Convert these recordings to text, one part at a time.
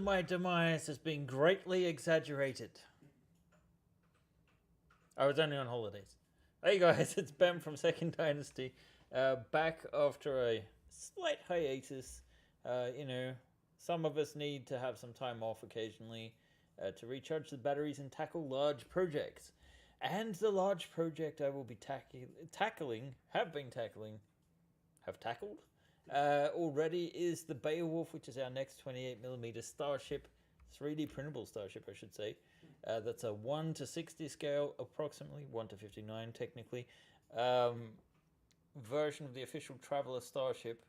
my demise has been greatly exaggerated. I was only on holidays. Hey guys, it's Ben from Second Dynasty, back after a slight hiatus. Some of us need to have some time off occasionally to recharge the batteries and tackle large projects. And the large project I will be have tackled already is the Beowulf, which is our next 28mm starship, 3D printable starship, I should say. That's a 1 to 60 scale, approximately 1 to 59 technically, version of the official Traveller starship,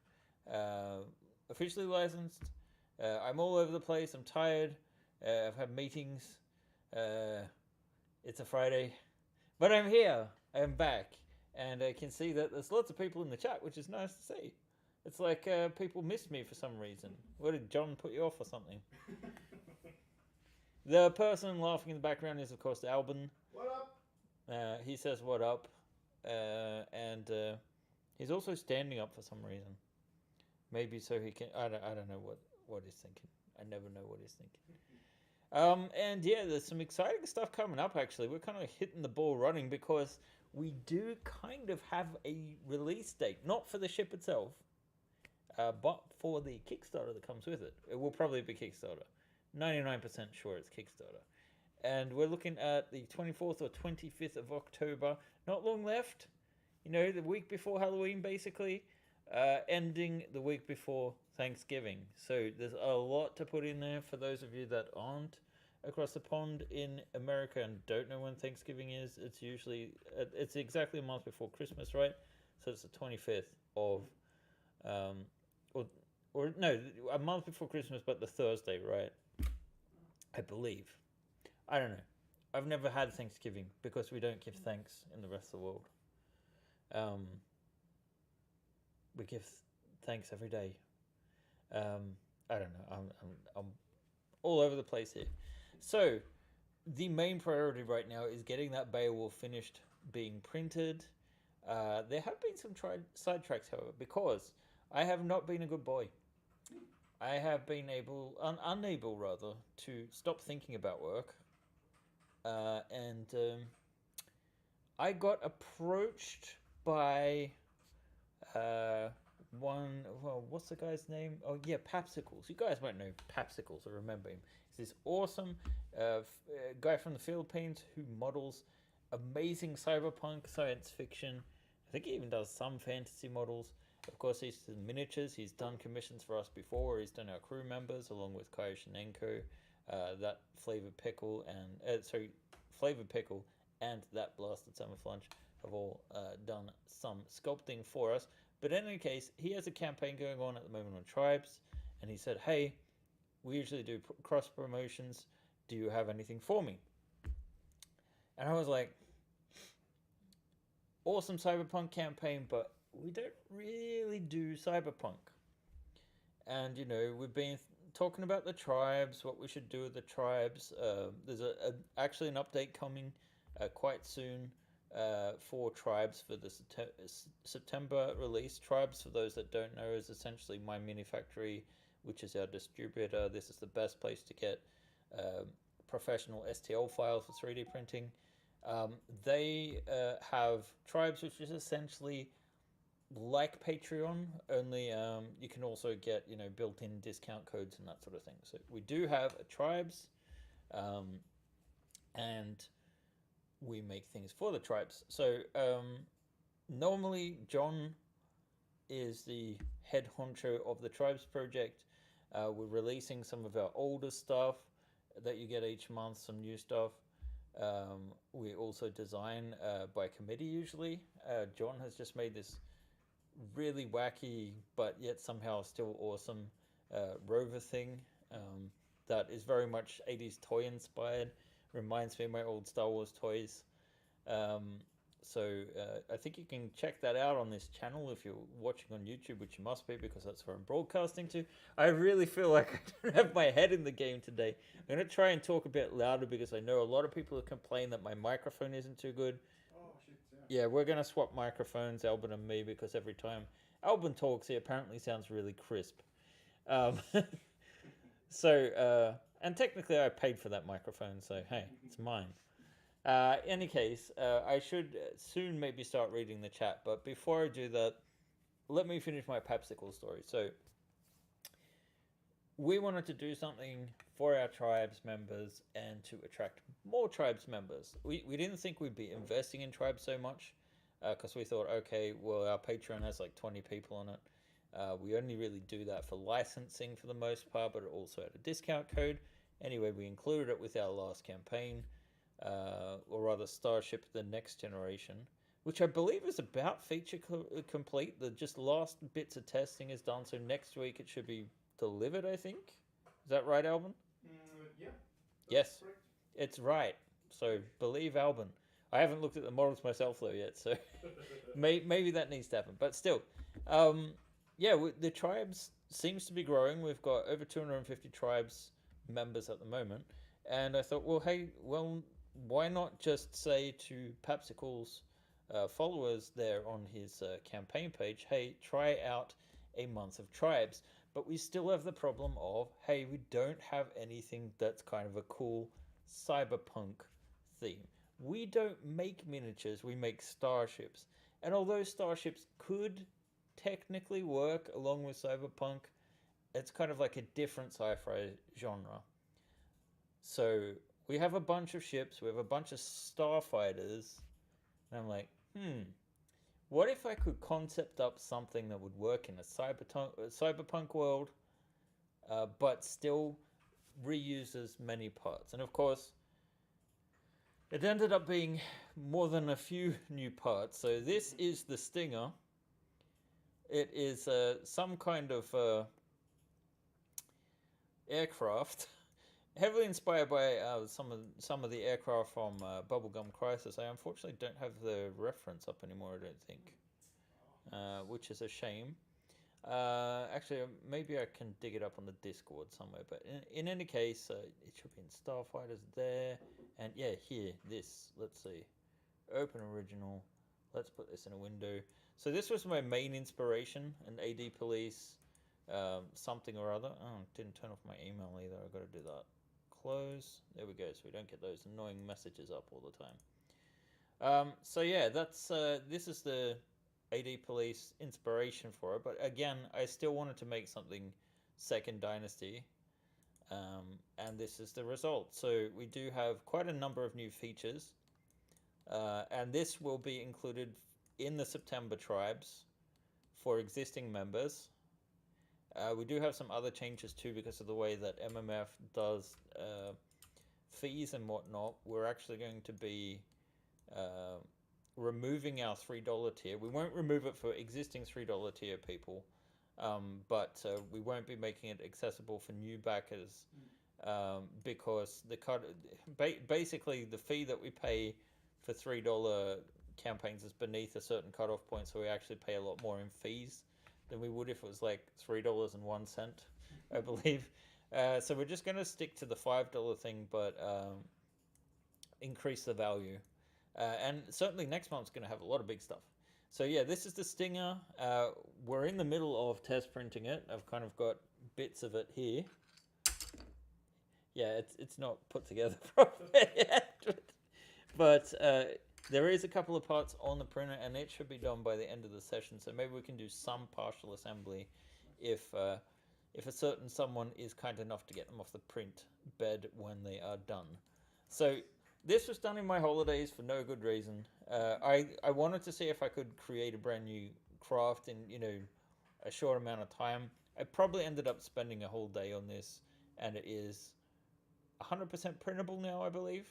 officially licensed. I'm all over the place. I'm tired. I've had meetings. It's a Friday, but I'm here. I'm back, and I can see that there's lots of people in the chat, which is nice to see. It's like people miss me for some reason. What, did John put you off or something? The person laughing in the background is, of course, Albin. What up? He says, what up? And he's also standing up for some reason. Maybe so he can... I don't know what he's thinking. I never know what he's thinking. And yeah, there's some exciting stuff coming up, actually. We're kind of hitting the ball running because we do kind of have a release date. Not for the ship itself, but for the Kickstarter that comes with it. It will probably be Kickstarter. 99% sure it's Kickstarter. And we're looking at the 24th or 25th of October. Not long left. You know, the week before Halloween, basically. Ending the week before Thanksgiving. So there's a lot to put in there for those of you that aren't across the pond in America and don't know when Thanksgiving is. It's usually, it's exactly a month before Christmas, right? So it's the 25th of, or no, a month before Christmas, but the Thursday, right? I believe. I don't know. I've never had Thanksgiving because we don't give thanks in the rest of the world. We give thanks every day. I don't know. I'm all over the place here. So the main priority right now is getting that Beowulf finished being printed. There have been some sidetracks, however, because I have not been a good boy. I have been unable rather, to stop thinking about work. And I got approached by what's the guy's name? Oh yeah, Papsicles. You guys might know Papsicles. I remember him. He's this awesome guy from the Philippines who models amazing cyberpunk science fiction. I think he even does some fantasy models. Of course, he's done miniatures. He's done commissions for us before. He's done our crew members along with Kai Shenenko, that Flavored Pickle and Flavored Pickle and that Blasted Summer Flunch have all done some sculpting for us. But in any case, he has a campaign going on at the moment on Tribes, and he said, "Hey, we usually do cross promotions. Do you have anything for me?" And I was like, "Awesome cyberpunk campaign, but we don't really do cyberpunk." And you know, we've been talking about the tribes, what we should do with the tribes. There's actually an update coming quite soon for Tribes for the September release. Tribes, for those that don't know, is essentially My Mini Factory, which is our distributor. This is the best place to get professional STL files for 3D printing. They have Tribes, which is essentially like Patreon, only you can also get, you know, built-in discount codes and that sort of thing. So we do have a Tribes, and we make things for the Tribes. So normally John is the head honcho of the Tribes project. We're releasing some of our older stuff that you get each month, some new stuff. We also design by committee usually. John has just made this really wacky but yet somehow still awesome rover thing that is very much 80s toy inspired. Reminds me of my old Star Wars toys. So I think you can check that out on this channel if you're watching on YouTube, which you must be because that's where I'm broadcasting to. I really feel like I don't have my head in the game today. I'm going to try and talk a bit louder because I know a lot of people have complained that my microphone isn't too good. Oh, shit, yeah. Yeah, we're going to swap microphones, Albin and me, because every time Albin talks, he apparently sounds really crisp. So, and technically I paid for that microphone, so hey, it's mine. Any case, I should soon maybe start reading the chat, but before I do that, let me finish my Papsicle story. So, we wanted to do something for our tribes members and to attract more tribes members. We didn't think we'd be investing in tribes so much because we thought, okay, well, our Patreon has like 20 people on it. We only really do that for licensing for the most part, but also at a discount code. Anyway, we included it with our last campaign, or rather Starship the Next Generation, which I believe is about feature complete. The just last bits of testing is done, so next week it should be delivered, I think. Is that right, Alban? Yeah. Yes, Correct. it's right. So believe Alban. I haven't looked at the models myself though yet, so maybe that needs to happen. But still, yeah, the tribes seems to be growing. We've got over 250 tribes members at the moment, and I thought, well, hey, well, why not just say to Papsicle's followers there on his campaign page, hey, try out a month of tribes. But we still have the problem of, hey, we don't have anything that's kind of a cool cyberpunk theme. We don't make miniatures, we make starships. And although starships could technically work along with cyberpunk, it's kind of like a different sci-fi genre. So we have a bunch of ships, we have a bunch of starfighters, and I'm like, what if I could concept up something that would work in a cyberpunk world, but still reuses many parts? And of course, it ended up being more than a few new parts. So this is the Stinger. It is some kind of aircraft, heavily inspired by some of the aircraft from Bubblegum Crisis. I unfortunately don't have the reference up anymore, I don't think, which is a shame. Actually, maybe I can dig it up on the Discord somewhere. But in any case, it should be in Starfighters there. And yeah, here, this. Let's see. Open original. Let's put this in a window. So this was my main inspiration, an AD Police, something or other. Oh, didn't turn off my email either. I've got to do that. Close. There we go. So we don't get those annoying messages up all the time. So yeah, that's this is the AD Police inspiration for it. But again, I still wanted to make something Second Dynasty. And this is the result. So we do have quite a number of new features. And this will be included in the September tribes for existing members. We do have some other changes too because of the way that MMF does fees and whatnot. We're actually going to be removing our $3 tier. We won't remove it for existing $3 tier people, but we won't be making it accessible for new backers because basically the fee that we pay for $3 campaigns is beneath a certain cutoff point, so we actually pay a lot more in fees than we would if it was like $3.01, I believe. So we're just going to stick to the $5 thing, but increase the value. And certainly next month's going to have a lot of big stuff. So yeah, this is the Stinger. We're in the middle of test printing it. I've kind of got bits of it here. Yeah, it's not put together properly yet. But there is a couple of parts on the printer, and it should be done by the end of the session. So maybe we can do some partial assembly if a certain someone is kind enough to get them off the print bed when they are done. So this was done in my holidays for no good reason. I wanted to see if I could create a brand new craft in a short amount of time. I probably ended up spending a whole day on this, and it is 100% printable now, I believe.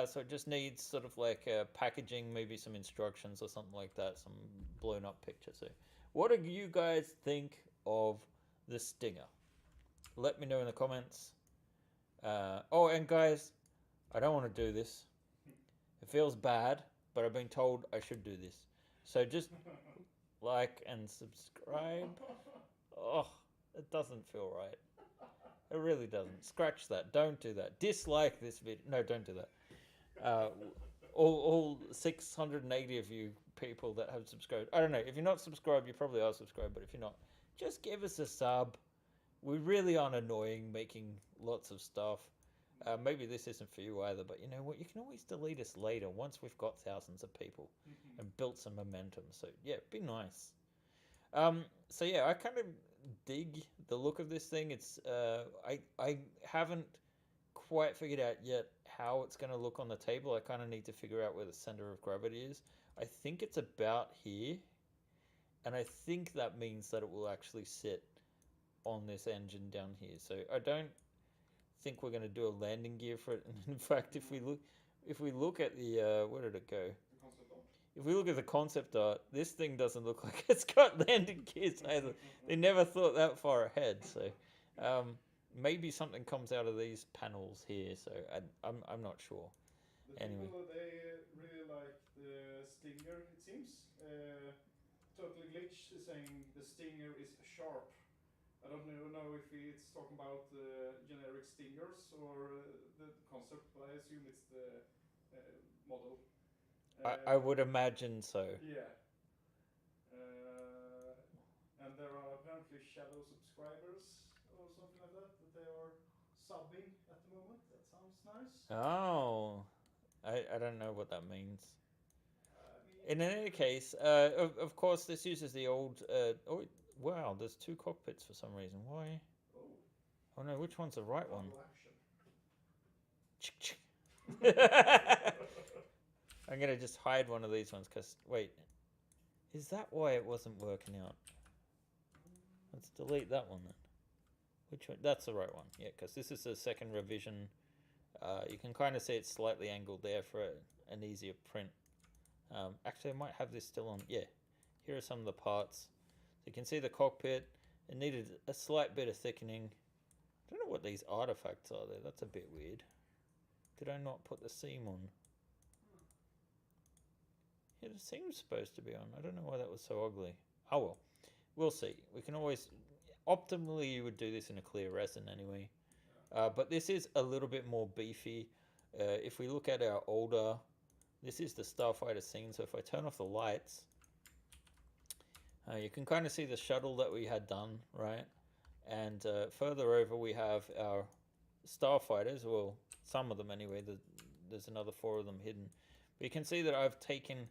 So it just needs sort of like packaging, maybe some instructions or something like that, some blown up pictures. So what do you guys think of the Stinger? Let me know in the comments. Oh, and guys, I don't want to do this. It feels bad, but I've been told I should do this. So just like and subscribe. Oh, it doesn't feel right. It really doesn't. Scratch that. Don't do that. Dislike this video. No, don't do that. All 680 of you people that have subscribed. I don't know. If you're not subscribed, you probably are subscribed. But if you're not, just give us a sub. we really aren't annoying making lots of stuff. Maybe this isn't for you either, but you know what? You can always delete us later once we've got thousands of people and built some momentum. So yeah, be nice. So yeah, I kind of dig the look of this thing. It's I haven't quite figured out yet how it's going to look on the table. I kind of need to figure out where the center of gravity is. I think it's about here, and I think that means that it will actually sit on this engine down here. So I don't think we're going to do a landing gear for it. And in fact, if we look at the where did it go? The concept art. If we look at the concept art, this thing doesn't look like it's got landing gears either. They never thought that far ahead. So maybe something comes out of these panels here. So I'm not sure. The Anyway. people, they really like the stinger, it seems. Totally Glitch is saying the stinger is sharp. I don't know if it's talking about generic stingers or the concept, but I assume it's the model. I would imagine so. Yeah. And there are apparently shadow subscribers or something like that they are subbing at the moment. That sounds nice. Oh, I don't know what that means. I mean, In any case, of course, this uses the old. Oh, wow! There's two cockpits for some reason. Why? Oh no, which one's the right one? I'm gonna just hide one of these ones because wait, is that why it wasn't working out? Let's delete that one then. Which one? That's the right one. Yeah, because this is the second revision. You can kind of see it's slightly angled there for an easier print. Actually, I might have this still on. Yeah, here are some of the parts. So you can see the cockpit. It needed a slight bit of thickening. I don't know what these artifacts are there. That's a bit weird. Did I not put the seam on? Yeah, the seam's supposed to be on. I don't know why that was so ugly. Oh well, we'll see. We can always... Optimally, you would do this in a clear resin anyway. But this is a little bit more beefy. If we look at our older... This is the starfighter scene, so if I turn off the lights... you can kind of see the shuttle that we had done, right? And further over we have our starfighters, well, some of them anyway. There's another 4 of them hidden. But you can see that I've taken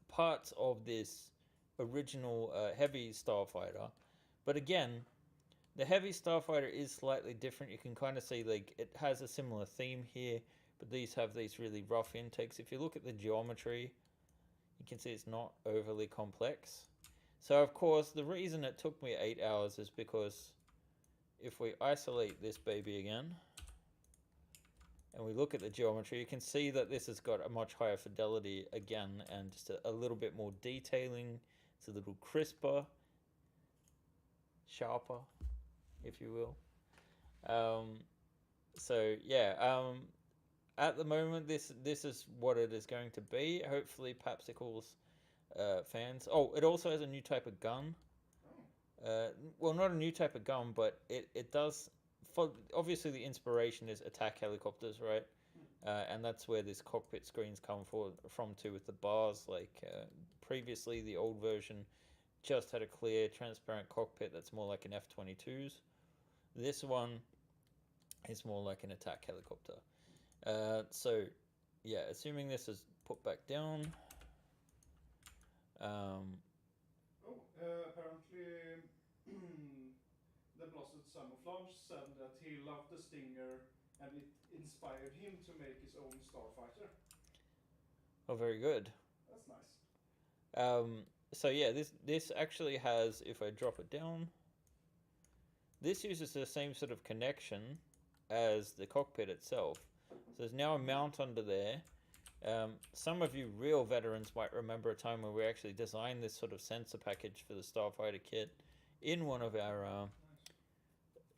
parts of this original heavy starfighter. But again, the heavy starfighter is slightly different. You can kind of see like it has a similar theme here, but these have these really rough intakes. If you look at the geometry, you can see it's not overly complex. So of course, the reason it took me 8 hours is because if we isolate this baby again, and we look at the geometry, you can see that this has got a much higher fidelity again, and just a little bit more detailing. It's a little crisper, sharper, if you will. So yeah, at the moment, this is what it is going to be. Hopefully, Papsicles fans. Oh, it also has a new type of gun. Well, not a new type of gun, but it does. Obviously, the inspiration is attack helicopters, right? And that's where this cockpit screens come from too, with the bars. Like previously, the old version just had a clear, transparent cockpit that's more like an F-22's. This one is more like an attack helicopter. So, yeah, assuming this is put back down. Apparently, the Blessed Camouflage said that he loved the Stinger and it inspired him to make his own starfighter. Oh, very good. That's nice. So yeah, this actually has, if I drop it down, this uses the same sort of connection as the cockpit itself. So there's now a mount under there. Some of you real veterans might remember a time when we actually designed this sort of sensor package for the Starfighter kit in one of our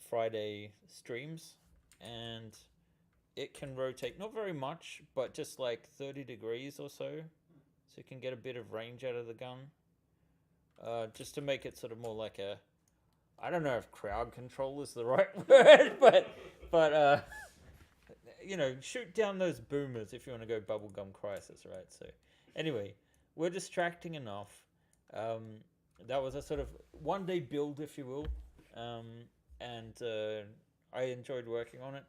Friday streams, and it can rotate, not very much, but just like 30 degrees or so you can get a bit of range out of the gun. Just to make it sort of more like a, I don't know if crowd control is the right word, but you know, shoot down those boomers if you want to go bubblegum crisis, right? So anyway, we're distracting enough. That was a sort of one-day build, if you will. and I enjoyed working on it.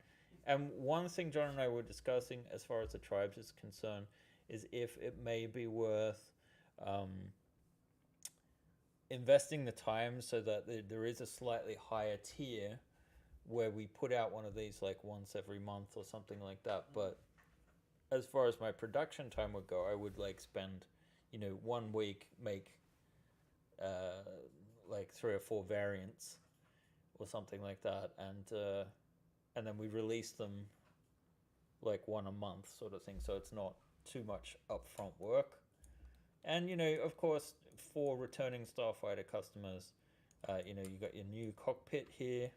And one thing John and I were discussing, as far as the tribes is concerned, is if it may be worth um, investing the time so that there is a slightly higher tier where we put out one of these like once every month or something like that. But as far as my production time would go, I would like spend, 1 week, make like 3 or 4 variants or something like that, and then we release them like one a month sort of thing, so it's not too much upfront work. And of course, for returning Starfighter customers, you got your new cockpit here.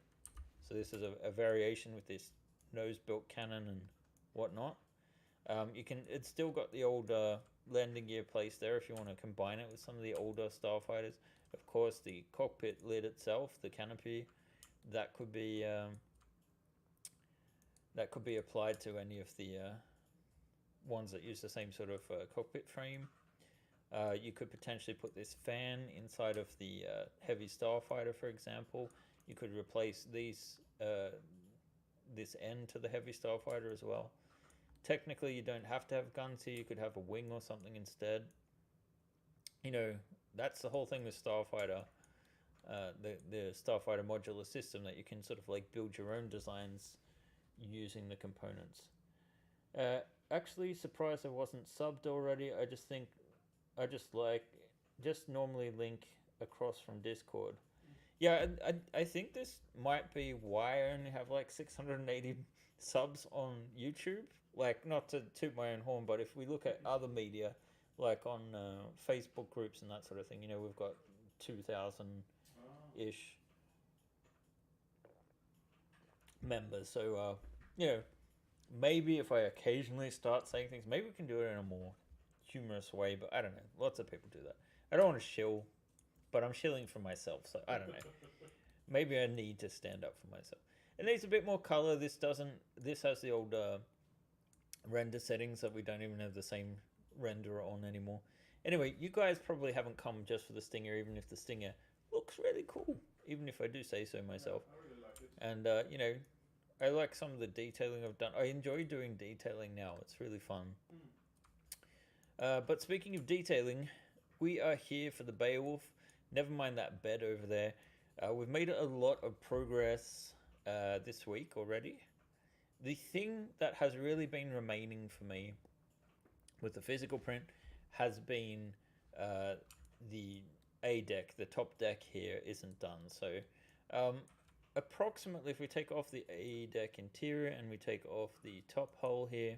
So this is a variation with this nose-built cannon and whatnot. It's still got the old landing gear place there if you want to combine it with some of the older Starfighters. Of course, the cockpit lid itself, the canopy, that could be applied to any of the ones that use the same sort of cockpit frame. You could potentially put this fan inside of the heavy Starfighter, for example. You could replace this end to the heavy Starfighter as well. Technically, you don't have to have guns here. You could have a wing or something instead. That's the whole thing with Starfighter. The Starfighter modular system, that you can sort of like build your own designs using the components. Actually, surprised I wasn't subbed already. I just normally link across from Discord. Yeah, I think this might be why I only have like 680 subs on YouTube. Like, not to toot my own horn, but if we look at other media, like on Facebook groups and that sort of thing, we've got 2,000-ish members. So, maybe if I occasionally start saying things, maybe we can do it in a more humorous way, but I don't know. Lots of people do that. I don't want to shill, but I'm shilling for myself, so I don't know. Maybe I need to stand up for myself. It needs a bit more color. This has the old render settings that we don't even have the same renderer on anymore. Anyway, you guys probably haven't come just for the Stinger, even if the Stinger looks really cool, even if I do say so myself. Yeah, I really like it. And I like some of the detailing I've done. I enjoy doing detailing now. It's really fun. But speaking of detailing, we are here for the Beowulf. Never mind that bed over there. We've made a lot of progress this week already. The thing that has really been remaining for me with the physical print has been the A deck. The top deck here isn't done. So approximately, if we take off the A deck interior and we take off the top hull here,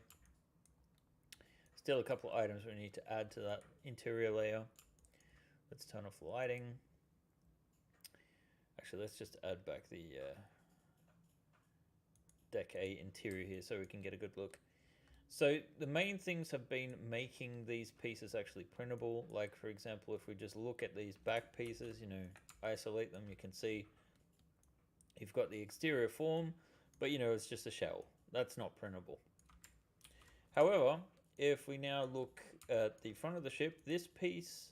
still a couple of items we need to add to that interior layer. Let's turn off the lighting. Actually, let's just add back the deck A interior here so we can get a good look. So the main things have been making these pieces actually printable. Like, for example, if we just look at these back pieces, isolate them, you can see you've got the exterior form, but it's just a shell. That's not printable. However, if we now look at the front of the ship, this piece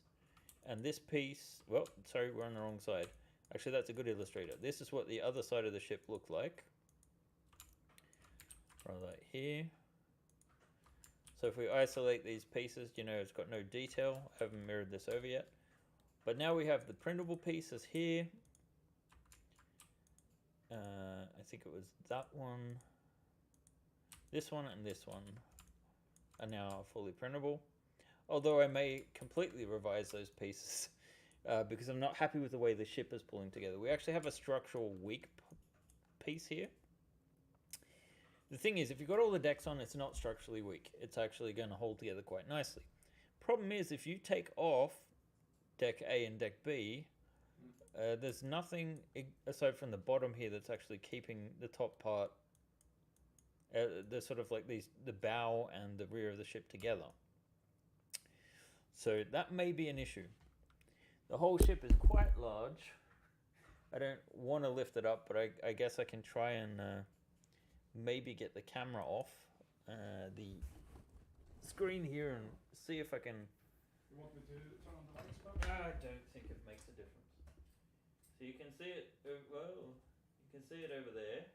and this piece, well, sorry, we're on the wrong side. Actually, that's a good illustrator. This is what the other side of the ship looked like. Right here. So if we isolate these pieces, it's got no detail. I haven't mirrored this over yet. But now we have the printable pieces here. I think it was that one. This one and this one are now fully printable. Although I may completely revise those pieces because I'm not happy with the way the ship is pulling together. We actually have a structural weak piece here. The thing is, if you've got all the decks on, it's not structurally weak. It's actually going to hold together quite nicely. Problem is, if you take off deck A and deck B, there's nothing aside from the bottom here that's actually keeping the top part, the sort of like the bow and the rear of the ship together. So that may be an issue. The whole ship is quite large. I don't want to lift it up, but I guess I can try and maybe get the camera off the screen here and see if I can. You want me to turn on the lights? I don't think it makes a difference. So you can see it, well, you can see it over there.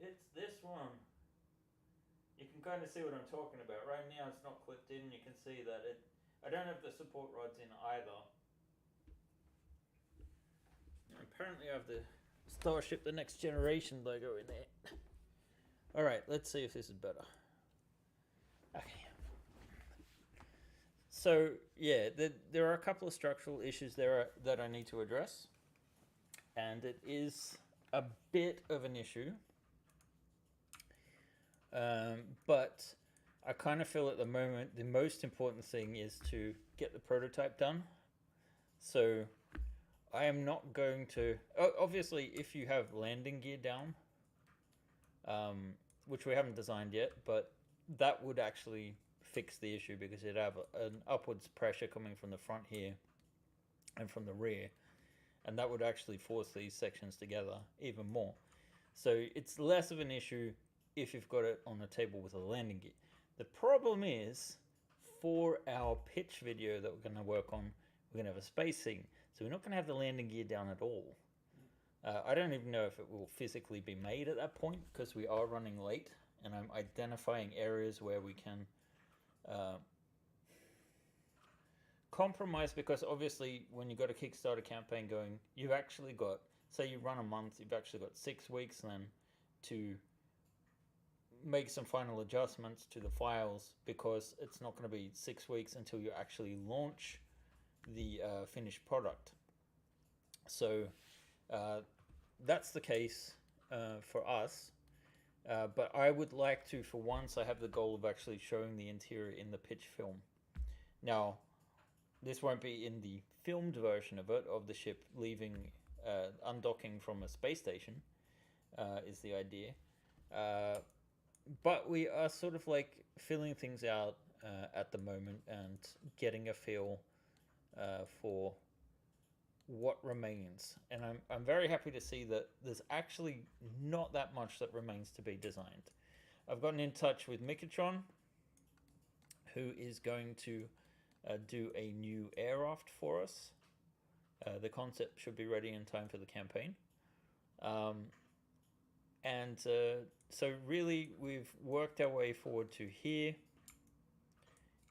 It's this one. You can kind of see what I'm talking about. Right now it's not clipped in. You can see that I don't have the support rods in either. Apparently I have the Starship The Next Generation logo in there. Alright, let's see if this is better. Okay. So, yeah, there are a couple of structural issues there that I need to address. And it is a bit of an issue. But I kind of feel at the moment the most important thing is to get the prototype done. So I am not going to... obviously, if you have landing gear down, which we haven't designed yet, but that would actually fix the issue because it'd have an upwards pressure coming from the front here and from the rear. And that would actually force these sections together even more. So it's less of an issue if you've got it on a table with a landing gear. The problem is, for our pitch video that we're going to work on, we're going to have a spacing. So we're not going to have the landing gear down at all. I don't even know if it will physically be made at that point because we are running late and I'm identifying areas where we can compromise, because obviously when you've got a Kickstarter campaign going, you've actually got, say you run a month, you've actually got 6 weeks then to make some final adjustments to the files, because it's not going to be 6 weeks until you actually launch the finished product. So that's the case for us. But I would like to, for once, I have the goal of actually showing the interior in the pitch film. Now, this won't be in the filmed version of it, of the ship leaving, undocking from a space station, is the idea. But we are sort of like filling things out at the moment and getting a feel for what remains. And I'm very happy to see that there's actually not that much that remains to be designed. I've gotten in touch with Mikatron, who is going to do a new air raft for us. The concept should be ready in time for the campaign. So really we've worked our way forward to here.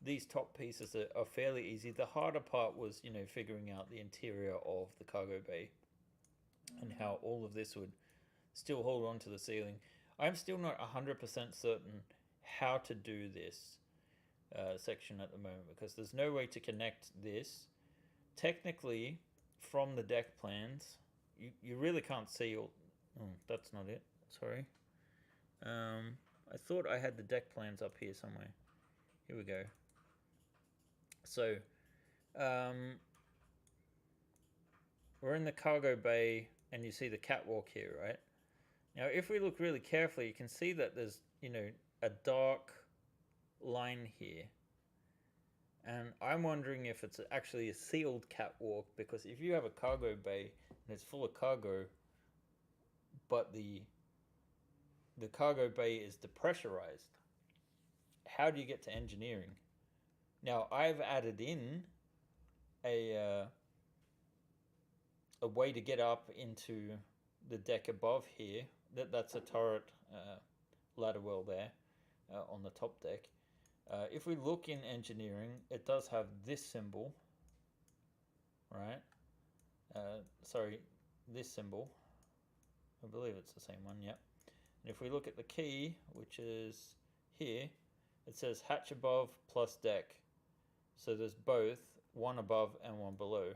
These top pieces are fairly easy. The harder part was, figuring out the interior of the cargo bay and how all of this would still hold on to the ceiling. I'm still not 100% certain how to do this section at the moment, because there's no way to connect this. Technically, from the deck plans, you really can't see all... Oh, that's not it. Sorry. I thought I had the deck plans up here somewhere. Here we go. So, we're in the cargo bay, and you see the catwalk here, right? Now, if we look really carefully, you can see that there's, a dark line here. And I'm wondering if it's actually a sealed catwalk, because if you have a cargo bay and it's full of cargo, but the cargo bay is depressurized, how do you get to engineering? Now, I've added in a way to get up into the deck above here. That's a turret ladder well there on the top deck. If we look in engineering, it does have this symbol, right? Sorry, this symbol. I believe it's the same one, yep. And if we look at the key, which is here, it says hatch above plus deck. So there's both, one above and one below,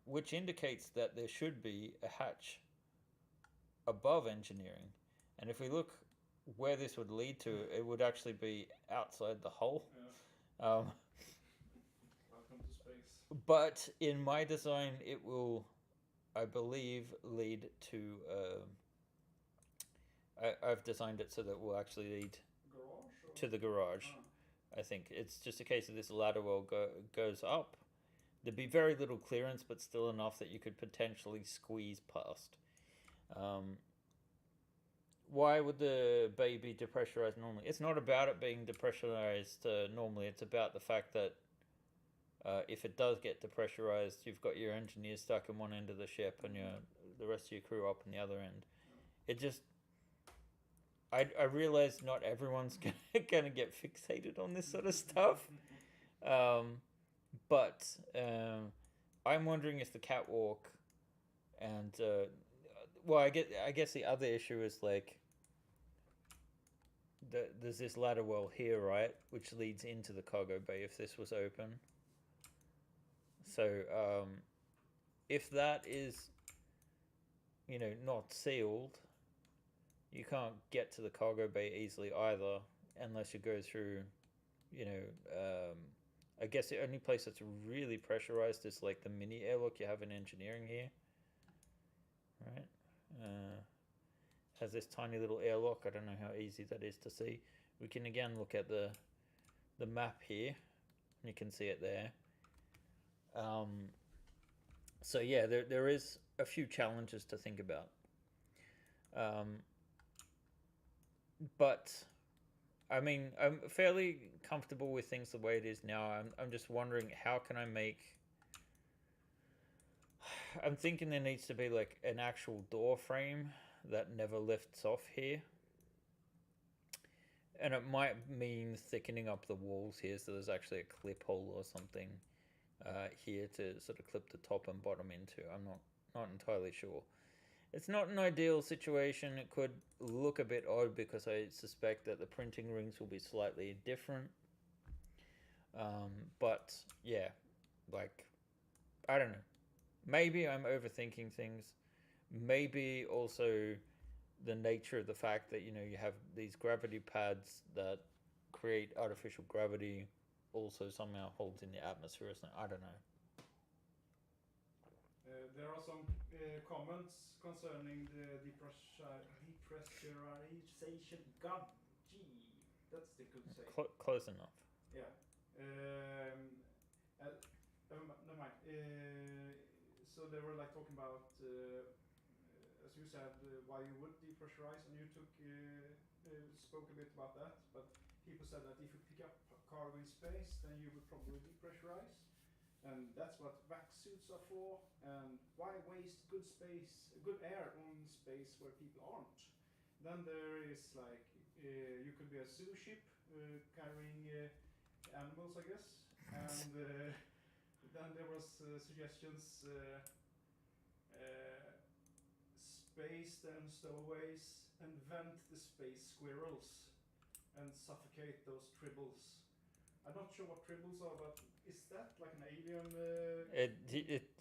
which indicates that there should be a hatch above engineering. And if we look where this would lead to, it would actually be outside the hull. Yeah. Welcome to space. But in my design, it will, I believe, lead to... I've designed it so that it will actually lead to the garage. I think it's just a case of this ladder well goes up. There'd be very little clearance, but still enough that you could potentially squeeze past. Why would the bay be depressurized normally? It's not about it being depressurized normally. It's about the fact that If it does get depressurized, you've got your engineers stuck in one end of the ship and the rest of your crew up in the other end. It just, I realize not everyone's gonna get fixated on this sort of stuff, but I'm wondering if the catwalk and well, I guess the other issue is like there's this ladder well here, right, which leads into the cargo bay if this was open. So if that is, not sealed, you can't get to the cargo bay easily either unless you go through, I guess the only place that's really pressurized is like the mini airlock you have in engineering here, right? Has this tiny little airlock. I don't know how easy that is to see. We can again look at the map here, and you can see it there. So yeah, there is a few challenges to think about. But I mean, I'm fairly comfortable with things the way it is now. I'm just wondering, how can I make... I'm thinking there needs to be like an actual door frame that never lifts off here. And it might mean thickening up the walls here so there's actually a clip hole or something here to sort of clip the top and bottom into. I'm not entirely sure. It's not an ideal situation. It could look a bit odd because I suspect that the printing rings will be slightly different. But yeah, like, I don't know. Maybe I'm overthinking things. Maybe also the nature of the fact that, you have these gravity pads that create artificial gravity also somehow holds in the atmosphere. I don't know. There are some comments concerning the depressurization. God, gee, that's difficult to say. Close enough. Yeah. Never mind. So they were like talking about, as you said, why you would depressurize, and you spoke a bit about that. But people said that if you pick up cargo in space, then you would probably depressurize. And that's what vac suits are for. And why waste good air on space where people aren't? Then there is like, you could be a zoo ship carrying animals, I guess. And then there was suggestions, space then stowaways, and vent the space squirrels and suffocate those tribbles. I'm not sure what tribbles are, but is that like an alien?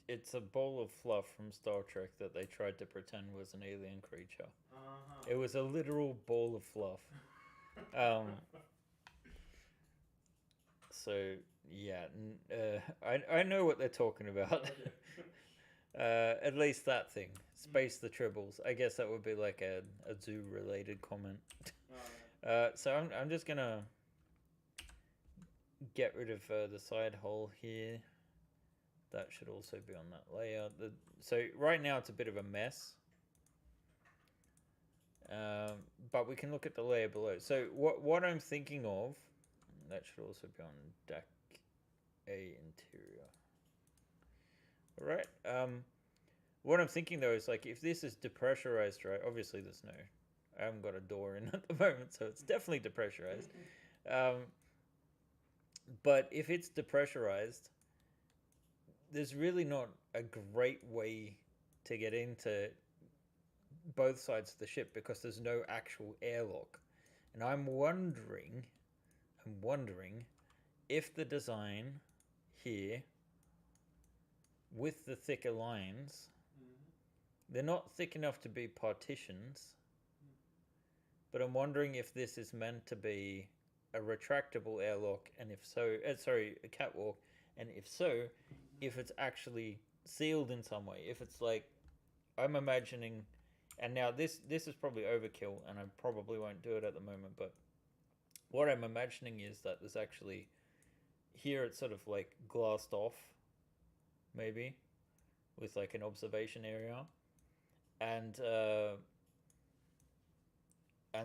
It's a bowl of fluff from Star Trek that they tried to pretend was an alien creature. Uh-huh. It was a literal bowl of fluff. So yeah, I know what they're talking about. Okay. At least that thing, space the tribbles. I guess that would be like a zoo related comment. So I'm just gonna get rid of the side hole here. That should also be on that layer. So right now it's a bit of a mess. But we can look at the layer below. So what I'm thinking of, that should also be on deck A interior. All right. What I'm thinking though is like, if this is depressurized, right? Obviously I haven't got a door in at the moment, so it's definitely depressurized. But if it's depressurized, there's really not a great way to get into both sides of the ship because there's no actual airlock. And I'm wondering if the design here with the thicker lines, they're not thick enough to be partitions, but I'm wondering if this is meant to be a retractable airlock, and if so, a catwalk, and if so, if it's actually sealed in some way. If it's like, I'm imagining, and now this is probably overkill, and I probably won't do it at the moment, but what I'm imagining is that there's actually, here it's sort of like glassed off, maybe, with like an observation area, and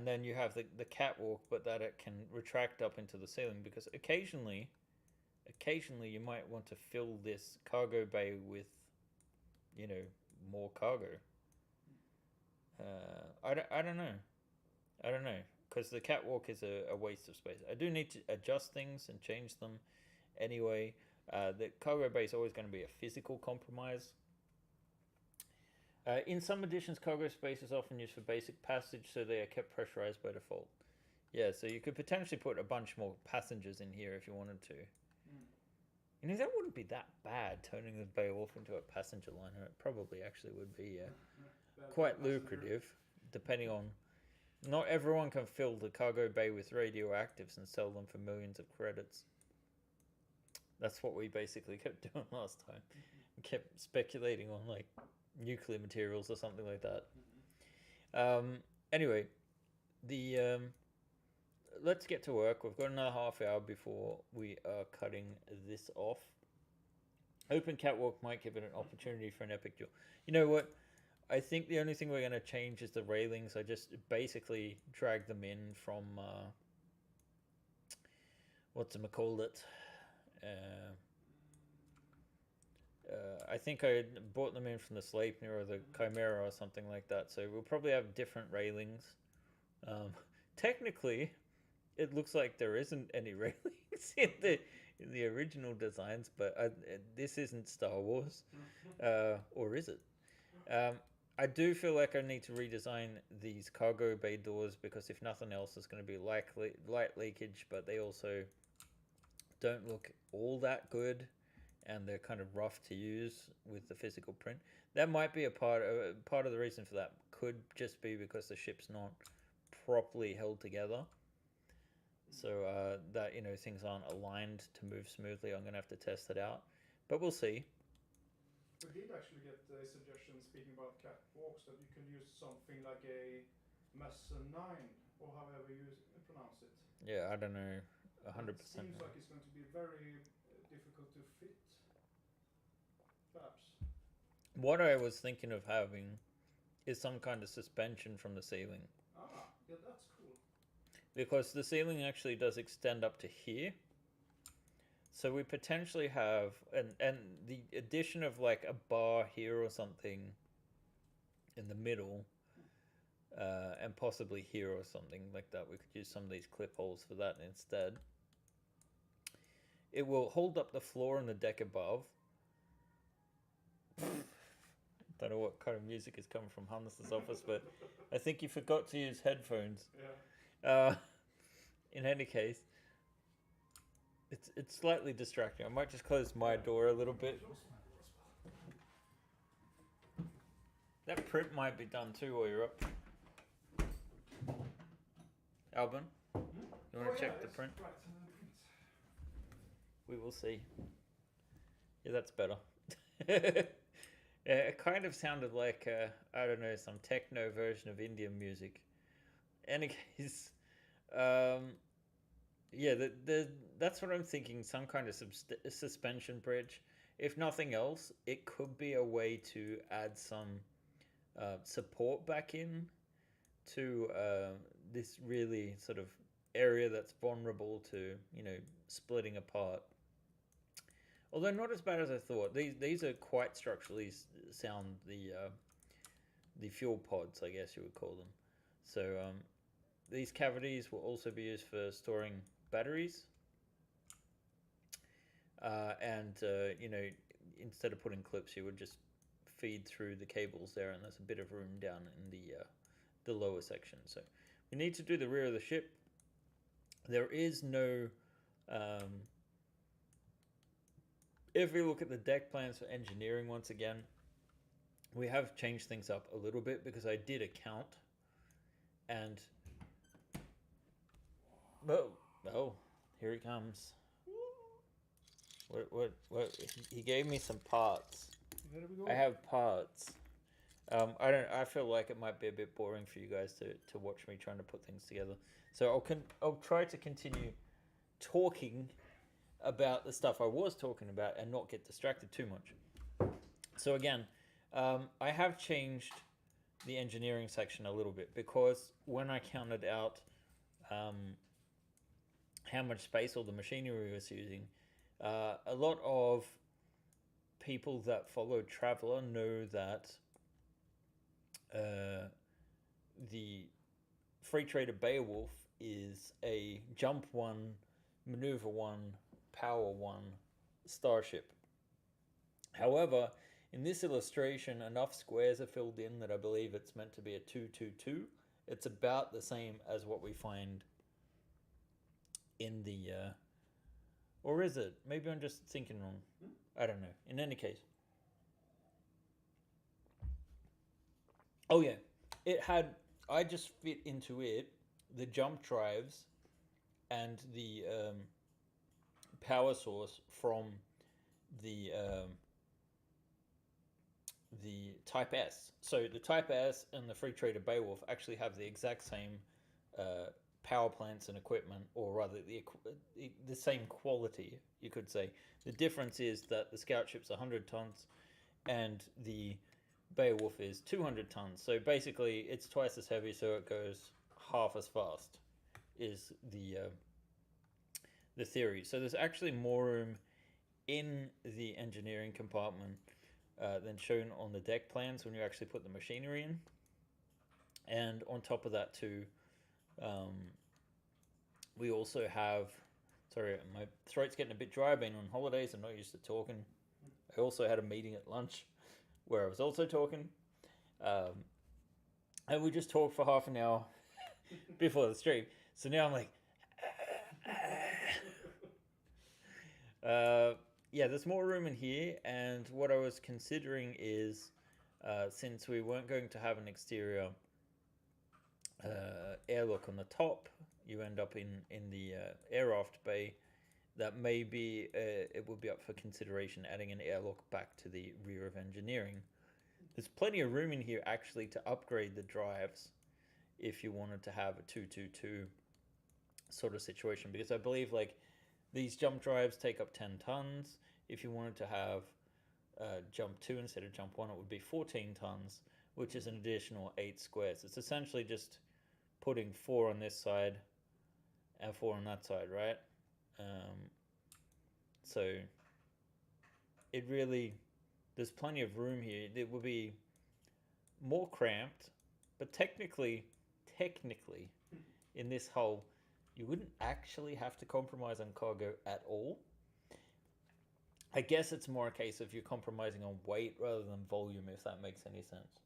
then you have the catwalk, but that it can retract up into the ceiling, because occasionally occasionally you might want to fill this cargo bay with, more cargo. I don't know. I don't know. Because the catwalk is a waste of space. I do need to adjust things and change them anyway. The cargo bay is always going to be a physical compromise. In some editions, cargo space is often used for basic passage, so they are kept pressurized by default. Yeah, so you could potentially put a bunch more passengers in here if you wanted to. That wouldn't be that bad, turning the Beowulf into a passenger liner. It probably actually would be quite lucrative, depending on... Not everyone can fill the cargo bay with radioactives and sell them for millions of credits. That's what we basically kept doing last time. We kept speculating on, like, nuclear materials or something like that. Anyway, let's get to work. We've got another half hour before we are cutting this off. Open catwalk might give it an opportunity for an epic duel. You know what? I think the only thing we're going to change is the railings. I just basically drag them in from whatchamacallit. I think I bought them in from the Sleipnir or the Chimera or something like that. So we'll probably have different railings. Technically, it looks like there isn't any railings in the original designs, but this isn't Star Wars, or is it? I do feel like I need to redesign these cargo bay doors because if nothing else, there's going to be light leakage, but they also don't look all that good. And they're kind of rough to use with the physical print. That might be a part of the reason for that. Could just be because the ship's not properly held together. So that things aren't aligned to move smoothly. I'm gonna have to test it out, but we'll see. We did actually get a suggestion speaking about catwalks that you can use something like a mezzanine or however you pronounce it. Yeah, I don't know, 100%. It seems like it's going to be very difficult to fit. Perhaps. What I was thinking of having is some kind of suspension from the ceiling. Yeah, that's cool. Because the ceiling actually does extend up to here. So we potentially have, and the addition of like a bar here or something in the middle, and possibly here or something like that. We could use some of these clip holes for that instead. It will hold up the floor and the deck above. Don't know what kind of music is coming from Hannes' office, but I think you forgot to use headphones. Yeah. In any case, it's slightly distracting. I might just close my door a little bit. That print might be done too while you're up. Alban, you want to check the print? Right. We will see. Yeah, that's better. It kind of sounded like, I don't know, some techno version of Indian music. Any case, yeah, that's what I'm thinking, some kind of suspension bridge. If nothing else, it could be a way to add some support back in to this really sort of area that's vulnerable to, splitting apart. Although not as bad as I thought. These are quite structurally sound, the fuel pods, I guess you would call them. So these cavities will also be used for storing batteries. And instead of putting clips, you would just feed through the cables there, and there's a bit of room down in the lower section. So we need to do the rear of the ship. There is no... if we look at the deck plans for engineering once again, we have changed things up a little bit because I did a count, and oh, here he comes. What? He gave me some parts. There we go. I have parts. I feel like it might be a bit boring for you guys to watch me trying to put things together. So I'll try to continue talking about the stuff I was talking about and not get distracted too much. So again, I have changed the engineering section a little bit because when I counted out how much space all the machinery was using, A lot of people that follow Traveller know that the free trader Beowulf is a jump one, maneuver one, power one starship. However, in this illustration, enough squares are filled in that I believe it's meant to be a 222. It's about the same as what we find in the. Or is it? Maybe I'm just thinking wrong. I don't know. In any case. Oh, yeah. It had. I just fit into it the jump drives and the power source from the Type S. So the Type S and the Free Trader Beowulf actually have the exact same power plants and equipment, or rather the same quality, you could say. The difference is that the scout ship's 100 tons and the Beowulf is 200 tons. So basically, it's twice as heavy, so it goes half as fast. Is the theory. So there's actually more room in the engineering compartment than shown on the deck plans when you actually put the machinery in. And on top of that too, we also have, sorry, my throat's getting a bit dry. I've been on holidays, I'm not used to talking. I also had a meeting at lunch where I was also talking. And we just talked for half an hour before the stream. So now I'm like, yeah, there's more room in here. And what I was considering is, since we weren't going to have an exterior airlock on the top, you end up in the air aft bay, that maybe it would be up for consideration adding an airlock back to the rear of engineering. There's plenty of room in here actually to upgrade the drives if you wanted to have a 222 sort of situation, because I believe like these jump drives take up 10 tons. If you wanted to have jump 2 instead of jump 1, it would be 14 tons, which is an additional 8 squares. It's essentially just putting 4 on this side and 4 on that side, right? So it really, there's plenty of room here. It will be more cramped, but technically, in this hull, you wouldn't actually have to compromise on cargo at all. I guess it's more a case of you're compromising on weight rather than volume, if that makes any sense.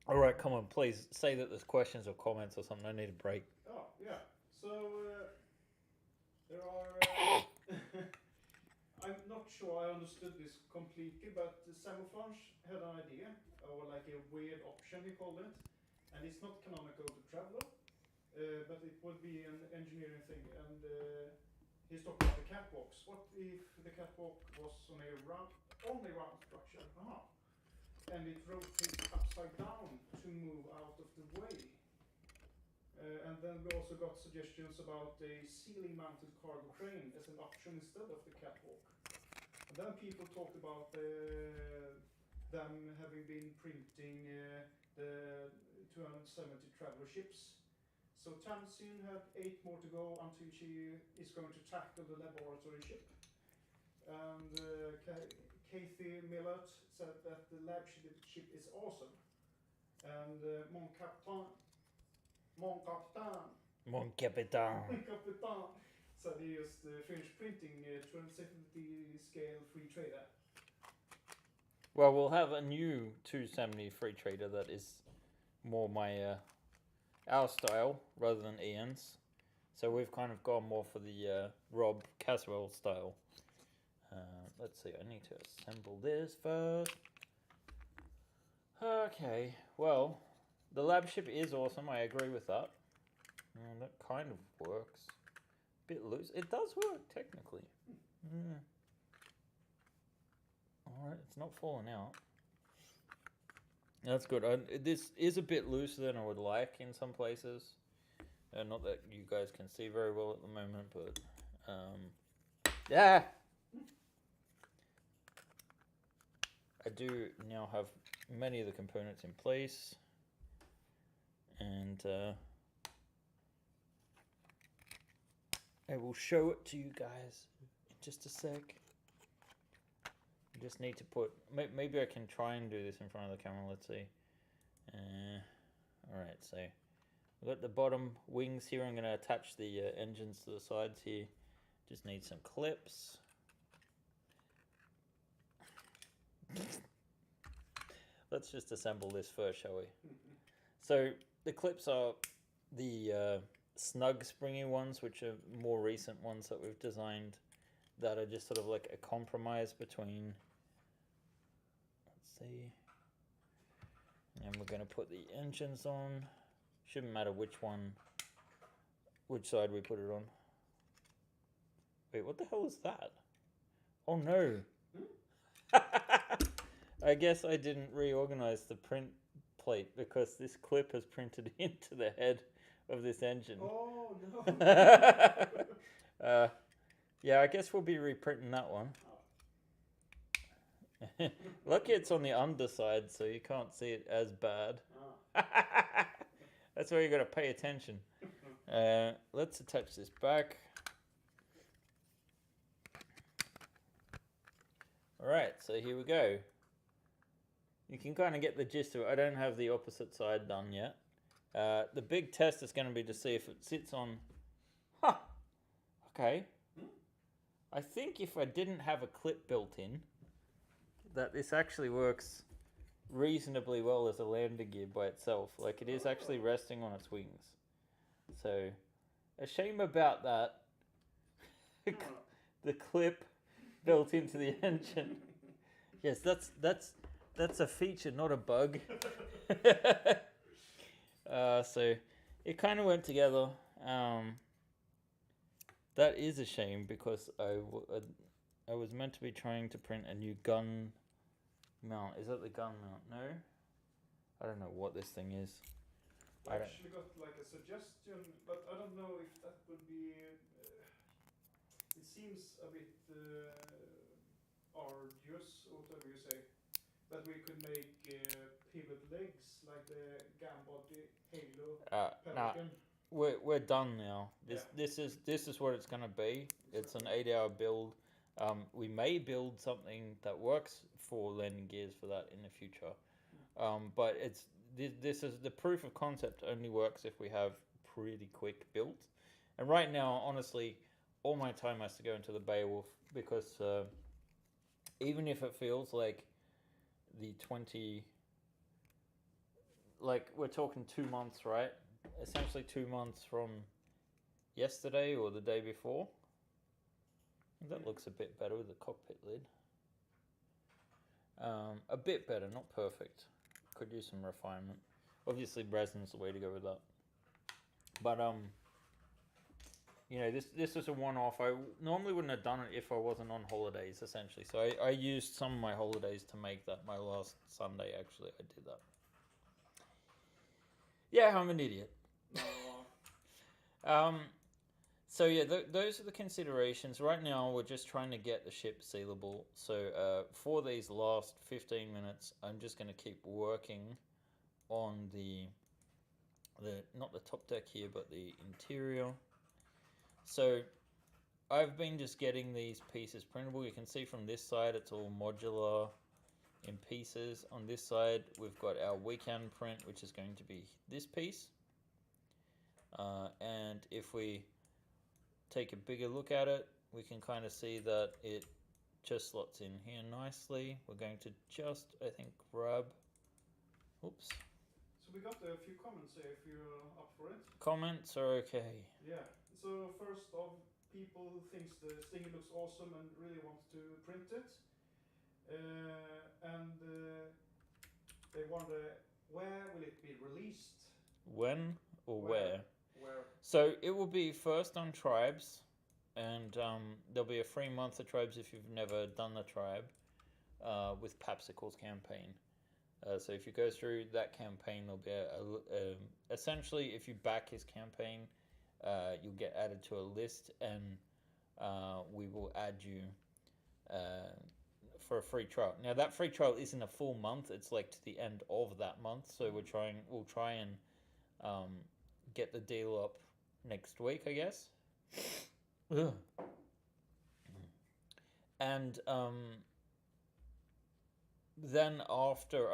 All right, come on, please say that there's questions or comments or something. I need a break. Oh, yeah. So, there are... I'm not sure I understood this completely, but Samouflage had an idea, or like a weird option, he called it. And it's not canonical to Traveller, but it would be an engineering thing. And he's talking about the catwalks. What if the catwalk was on a only round structure? And it rotates upside down to move out of the way. And then we also got suggestions about a ceiling-mounted cargo crane as an option instead of the catwalk. And then people talked about them having been printing the 270 Traveller ships. So Tamsin had 8 more to go until she is going to tackle the laboratory ship. And Kathy Millett said that the lab ship is awesome. And Mon Captain said he just finished printing 270 scale free trader. Well, we'll have a new 270 free trader that is more my our style rather than Ian's. So we've kind of gone more for the Rob Caswell style. Let's see, I need to assemble this first. Okay, well, the lab ship is awesome, I agree with that. That kind of works. Bit loose. It does work, technically. Alright, it's not falling out. That's good. This is a bit looser than I would like in some places. Not that you guys can see very well at the moment, but... yeah! I do now have many of the components in place. And... I will show it to you guys in just a sec. I just need to put... Maybe I can try and do this in front of the camera. Let's see. Alright, so... I've got the bottom wings here. I'm going to attach the engines to the sides here. Just need some clips. Let's just assemble this first, shall we? So the clips are the snug springy ones, which are more recent ones that we've designed that are just sort of like a compromise between... Let's see. And we're going to put the engines on. Shouldn't matter which side we put it on. Wait, what the hell is that? Oh no. I guess I didn't reorganize the print plate because this clip has printed into the head of this engine. Oh no. Yeah, I guess we'll be reprinting that one. Lucky it's on the underside, so you can't see it as bad. That's why you got to pay attention. Let's attach this back. Alright, so here we go. You can kind of get the gist of it. I don't have the opposite side done yet. The big test is going to be to see if it sits on... Huh! Okay. I think if I didn't have a clip built in, that this actually works reasonably well as a landing gear by itself. Like, it is actually resting on its wings. So, a shame about that. The clip built into the engine. Yes, that's a feature, not a bug. So, it kind of went together. That is a shame because I was meant to be trying to print a new gun mount. Is that the gun mount? No? I don't know what this thing is. I actually got like a suggestion, but I don't know if that would be... it seems a bit arduous, or whatever you say, that we could make pivot legs like the Gambody Halo Pelican. We're done now. This is what it's gonna be. It's an 8-hour build. We may build something that works for landing gears for that in the future. But this is the proof of concept only works if we have pretty quick builds. And right now, honestly, all my time has to go into the Beowulf because even if it feels like the 20, like we're talking 2 months, right? Essentially 2 months from yesterday or the day before. That looks a bit better with the cockpit lid. A bit better, not perfect. Could use some refinement. Obviously resin's the way to go with that. But you know, this was a one-off. I normally wouldn't have done it if I wasn't on holidays, essentially. So I used some of my holidays to make that. My last Sunday, actually, I did that. Yeah, I'm an idiot. So yeah, those are the considerations. Right now, we're just trying to get the ship sealable. So for these last 15 minutes, I'm just going to keep working on the not the top deck here, but the interior. So I've been just getting these pieces printable. You can see from this side, it's all modular in pieces. On this side, we've got our weekend print, which is going to be this piece. And if we take a bigger look at it, we can kind of see that it just slots in here nicely. We're going to just, I think, grab... Oops. So we got a few comments here if you're up for it. Comments are okay. Yeah. So first off, people who thinks the Stinger looks awesome and really wants to print it. And they wonder, where will it be released? When or where? Where? So it will be first on Tribes, and there'll be a free month of Tribes if you've never done the Tribe with Papsicle's campaign. So if you go through that campaign, there'll be essentially, if you back his campaign, you'll get added to a list, and we will add you for a free trial. Now that free trial isn't a full month; it's like to the end of that month. So we'll try and get the deal up next week, I guess. Ugh. And then after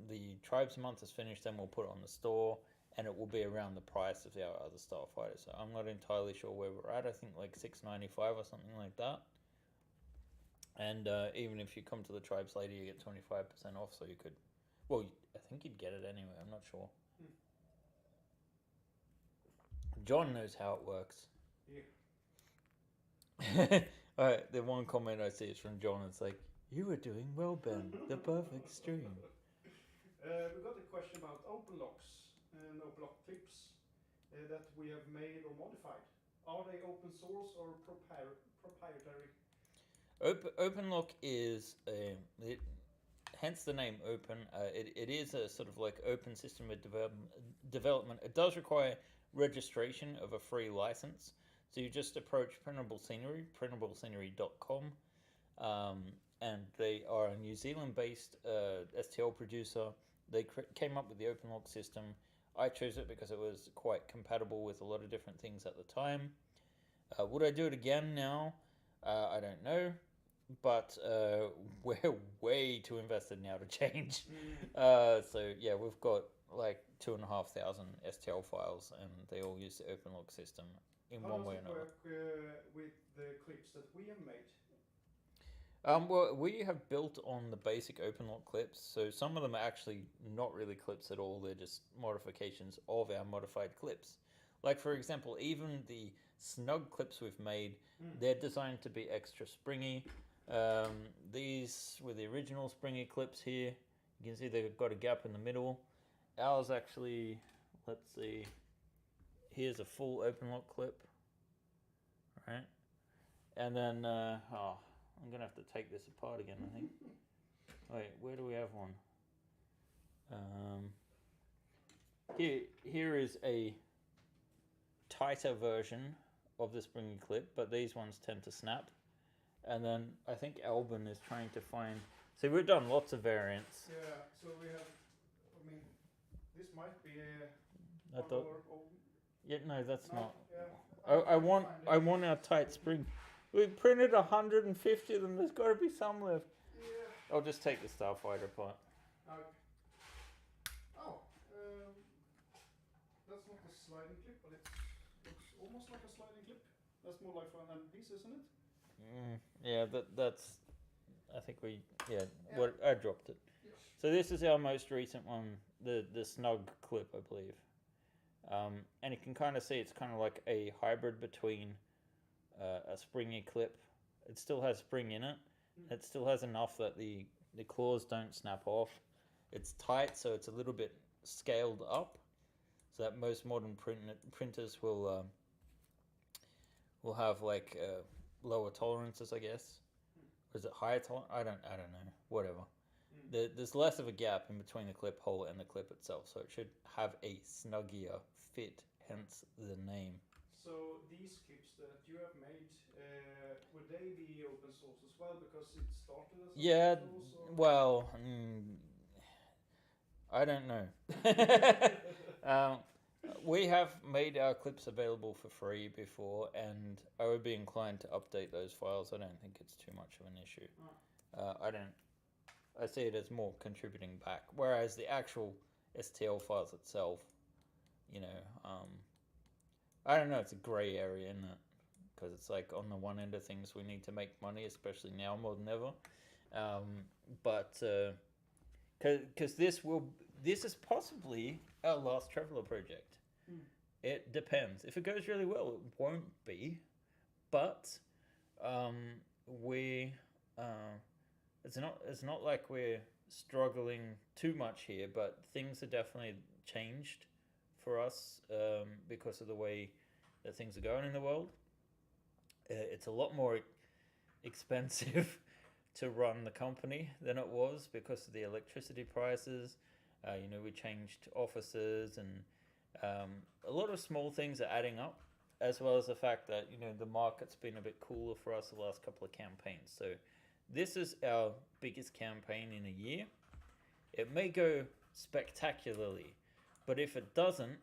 the Tribes month is finished, then we'll put it on the store, and it will be around the price of our other starfighters. So I'm not entirely sure where we're at. I think like $6.95 or something like that. And even if you come to the Tribes later, you get 25% off. So you could, well, I think you'd get it anyway. I'm not sure. John knows how it works. Yeah. Alright, the one comment I see is from John. It's like, you were doing well, Ben. The perfect stream. We got a question about open locks and open lock clips that we have made or modified. Are they open source or proprietary? OpenLock is hence the name Open. It is a sort of like open system of development. It does require registration of a free license. So you just approach Printable Scenery, printablescenery.com, and they are a New Zealand-based STL producer. They came up with the OpenLock system. I chose it because it was quite compatible with a lot of different things at the time. Would I do it again now? I don't know, but we're way too invested now to change. So yeah, we've got like 2,500 STL files, and they all use the OpenLock system in How one does way or it another. work with the clips that we have made? Well, we have built on the basic OpenLock clips, so some of them are actually not really clips at all. They're just modifications of our modified clips. Like, for example, even the snug clips we've made, they're designed to be extra springy. These were the original springy clips here. You can see they've got a gap in the middle. Ours actually, let's see, here's a full OpenLock clip, right? And then, I'm gonna have to take this apart again, I think. Wait, where do we have one? Here is a tighter version of the springy clip, but these ones tend to snap. And then I think Albin is trying to find. So we've done lots of variants. Yeah, so we have. I mean, this might be I thought. Yeah, no, that's no, not. Yeah, I want our tight spring. We printed 150 of them. There's got to be some left. Yeah. I'll just take the starfighter apart. Okay. Oh, that's not a sliding clip, but it looks almost like a sliding clip. That's more like for an end piece, isn't it? Yeah, that's. I think what I dropped it. Yes. So this is our most recent one, the snug clip, I believe. And you can kind of see it's kind of like a hybrid between a springy clip. It still has spring in it. It still has enough that the claws don't snap off. It's tight, so it's a little bit scaled up, so that most modern printers will have like lower tolerances, I guess. Or is it higher tolerance? I don't know. Whatever. There's less of a gap in between the clip hole and the clip itself, so it should have a snuggier fit, hence the name. So these clips that you have made, would they be open source as well? Because it started as open source? Well, I don't know. We have made our clips available for free before, and I would be inclined to update those files. I don't think it's too much of an issue. I see it as more contributing back, whereas the actual STL files itself, I don't know, it's a grey area, isn't it? Because it's like on the one end of things we need to make money, especially now more than ever. But because this is possibly our last Traveller project. It depends. If it goes really well, it won't be. But it's not like we're struggling too much here, but things are definitely changed for us because of the way that things are going in the world. It's a lot more expensive to run the company than it was because of the electricity prices. We changed offices, and a lot of small things are adding up, as well as the fact that the market's been a bit cooler for us the last couple of campaigns. So this is our biggest campaign in a year. It may go spectacularly, but if it doesn't,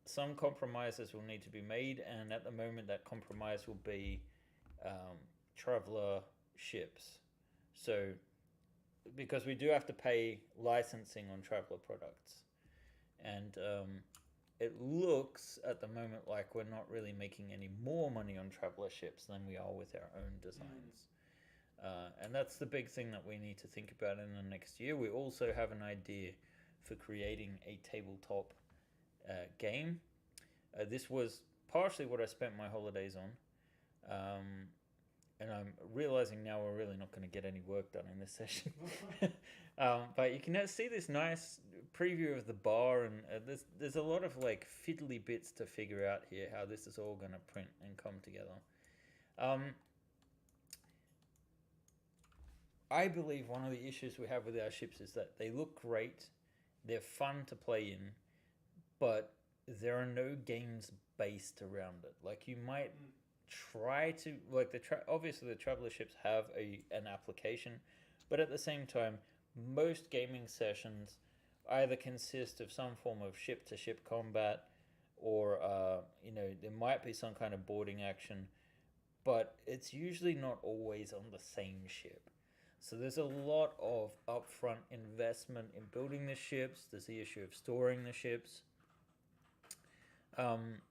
some compromises will need to be made, and at the moment, that compromise will be traveler ships. So, because we do have to pay licensing on traveler products, and it looks at the moment like we're not really making any more money on traveler ships than we are with our own designs. And that's the big thing that we need to think about in the next year. We also have an idea for creating a tabletop game. This was partially what I spent my holidays on. And I'm realizing now we're really not going to get any work done in this session. But you can see this nice preview of the bar, and there's a lot of like fiddly bits to figure out here, how this is all going to print and come together. I believe one of the issues we have with our ships is that they look great, they're fun to play in, but there are no games based around it. Like you might try to, like obviously the traveler ships have an application, but at the same time, most gaming sessions either consist of some form of ship to ship combat, or there might be some kind of boarding action, but it's usually not always on the same ship. So there's a lot of upfront investment in building the ships. There's the issue of storing the ships. And,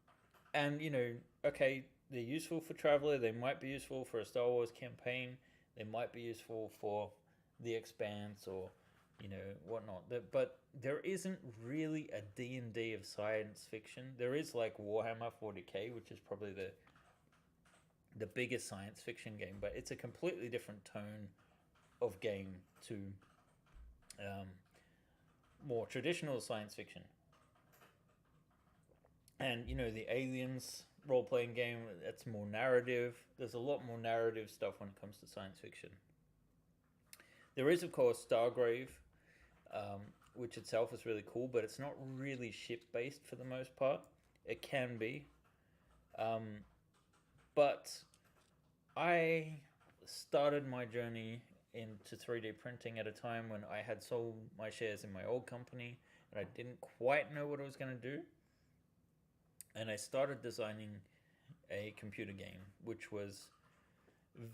okay, they're useful for Traveler. They might be useful for a Star Wars campaign. They might be useful for The Expanse or, whatnot. But there isn't really a D&D of science fiction. There is, like, Warhammer 40k, which is probably the biggest science fiction game. But it's a completely different tone of game to more traditional science fiction. And the Aliens role-playing game, that's more narrative. There's a lot more narrative stuff when it comes to science fiction. There is, of course, Stargrave, which itself is really cool, but it's not really ship-based for the most part. It can be. But I started my journey into 3D printing at a time when I had sold my shares in my old company and I didn't quite know what I was going to do. And I started designing a computer game, which was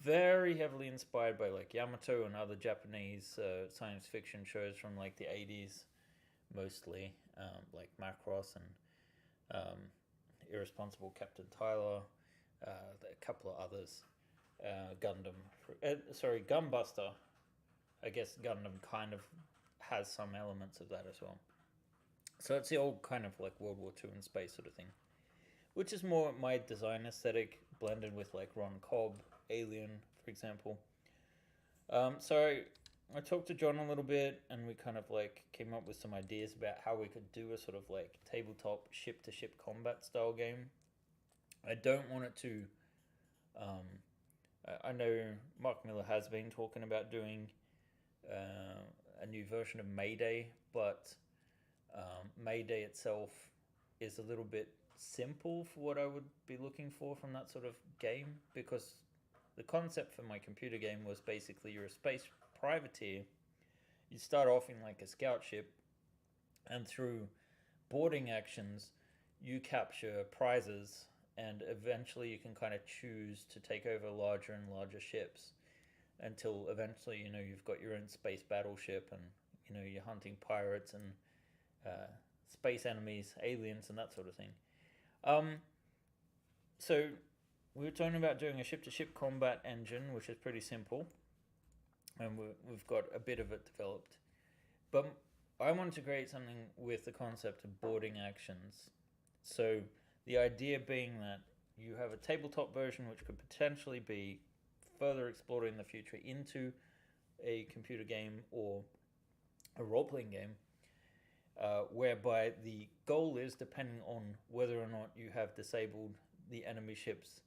very heavily inspired by like Yamato and other Japanese science fiction shows from like the 80s, mostly, like Macross and Irresponsible Captain Tyler, a couple of others. Gunbuster. I guess Gundam kind of has some elements of that as well. So it's the old kind of like World War II in space sort of thing, which is more my design aesthetic blended with like Ron Cobb, Alien, for example. So I talked to John a little bit, and we kind of like came up with some ideas about how we could do a sort of like tabletop ship-to-ship combat style game. I don't want it to... I know Mark Miller has been talking about doing a new version of Mayday, but Mayday itself is a little bit simple for what I would be looking for from that sort of game, because the concept for my computer game was basically you're a space privateer. You start off in like a scout ship, and through boarding actions you capture prizes, and eventually you can kind of choose to take over larger and larger ships until eventually, you've got your own space battleship, and, you're hunting pirates and space enemies, aliens, and that sort of thing. So we were talking about doing a ship-to-ship combat engine, which is pretty simple, and we've got a bit of it developed. But I wanted to create something with the concept of boarding actions. So the idea being that you have a tabletop version which could potentially be further explored in the future into a computer game or a role-playing game, whereby the goal is, depending on whether or not you have disabled the enemy ship's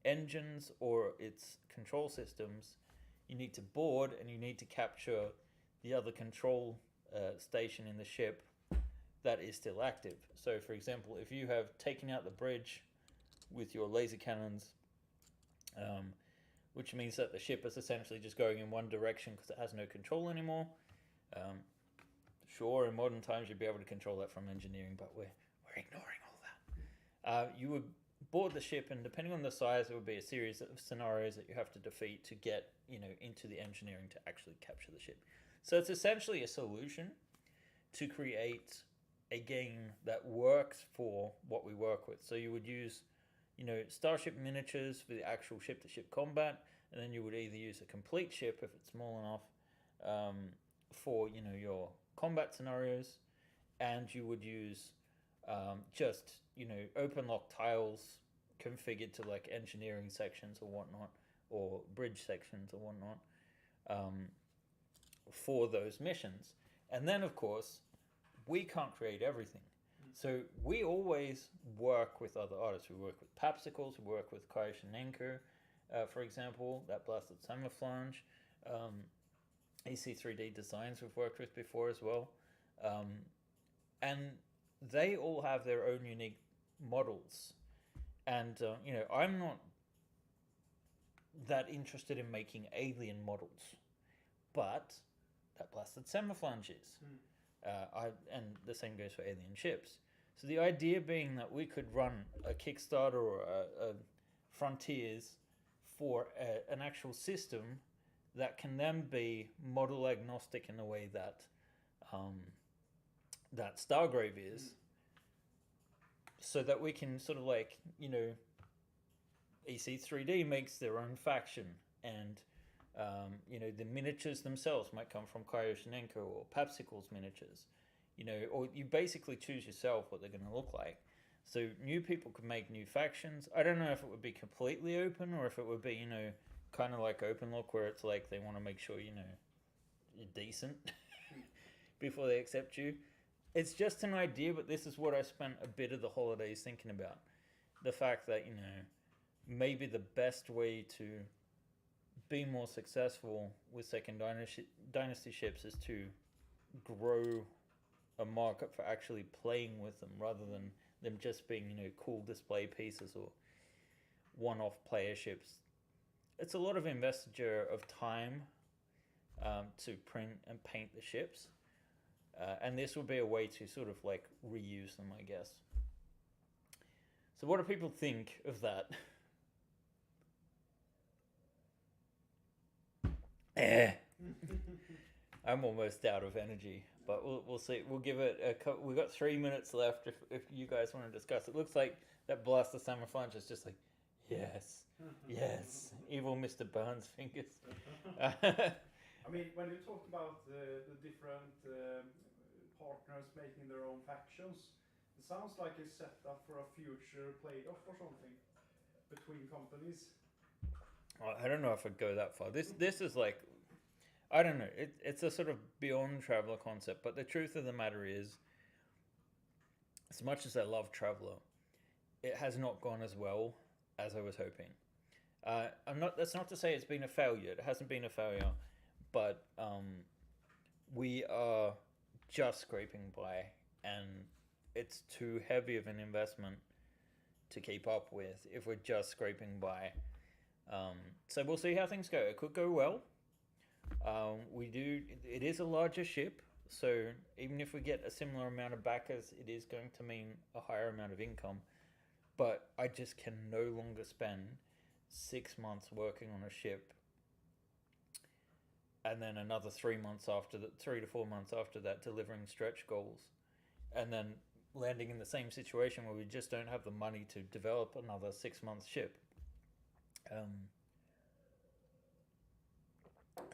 engines or its control systems, you need to board and you need to capture the other control station in the ship that is still active. So, for example, if you have taken out the bridge with your laser cannons, which means that the ship is essentially just going in one direction because it has no control anymore. Sure, in modern times you'd be able to control that from engineering, but we're ignoring all that. You would board the ship, and depending on the size, it would be a series of scenarios that you have to defeat to get into the engineering to actually capture the ship. So it's essentially a solution to create a game that works for what we work with. So you would use starship miniatures for the actual ship-to-ship combat, and then you would either use a complete ship if it's small enough for your combat scenarios, and you would use just open lock tiles configured to like engineering sections or whatnot, or bridge sections or whatnot, for those missions. And then of course we can't create everything, so we always work with other artists. We work with Papsicles, we work with Kayashinenko, for example, that Blasted Summer Flange. EC3D Designs we've worked with before as well, and they all have their own unique models. And I'm not that interested in making alien models, but that Blasted Summerflange is. And the same goes for alien ships. So the idea being that we could run a Kickstarter or a Frontiers for an actual system that can then be model agnostic in the way that that Stargrave is, so that we can sort of like EC3D makes their own faction, and the miniatures themselves might come from Kayoshinenko or Papsicles miniatures, or you basically choose yourself what they're going to look like. So new people could make new factions. I don't know if it would be completely open or if it would be, kind of like open look, where it's like they want to make sure, you're decent before they accept you. It's just an idea, but this is what I spent a bit of the holidays thinking about. The fact that, maybe the best way to be more successful with second dynasty ships is to grow a market for actually playing with them, rather than them just being cool display pieces or one-off player ships. It's a lot of investiture of time to print and paint the ships, and this would be a way to sort of like reuse them, I guess. So what do people think of that? I'm almost out of energy, but we'll see. We'll give it a couple. We've got 3 minutes left if you guys want to discuss. It looks like that Blaster Summer Flange is just like, yes, yes, evil Mr. Burns fingers. I mean, when you talk about the different partners making their own factions, it sounds like a setup for a future playoff or something between companies. I don't know if I'd go that far. This is like, I don't know. It's a sort of beyond Traveller concept, but the truth of the matter is, as much as I love Traveller, it has not gone as well as I was hoping. That's not to say it's been a failure. It hasn't been a failure, but we are just scraping by, and it's too heavy of an investment to keep up with if we're just scraping by. So we'll see how things go. It could go well. It is a larger ship, so even if we get a similar amount of backers, it is going to mean a higher amount of income. But I just can no longer spend 6 months working on a ship, and then another 3 months after that, 3 to 4 months after that, delivering stretch goals, and then landing in the same situation where we just don't have the money to develop another 6 month ship.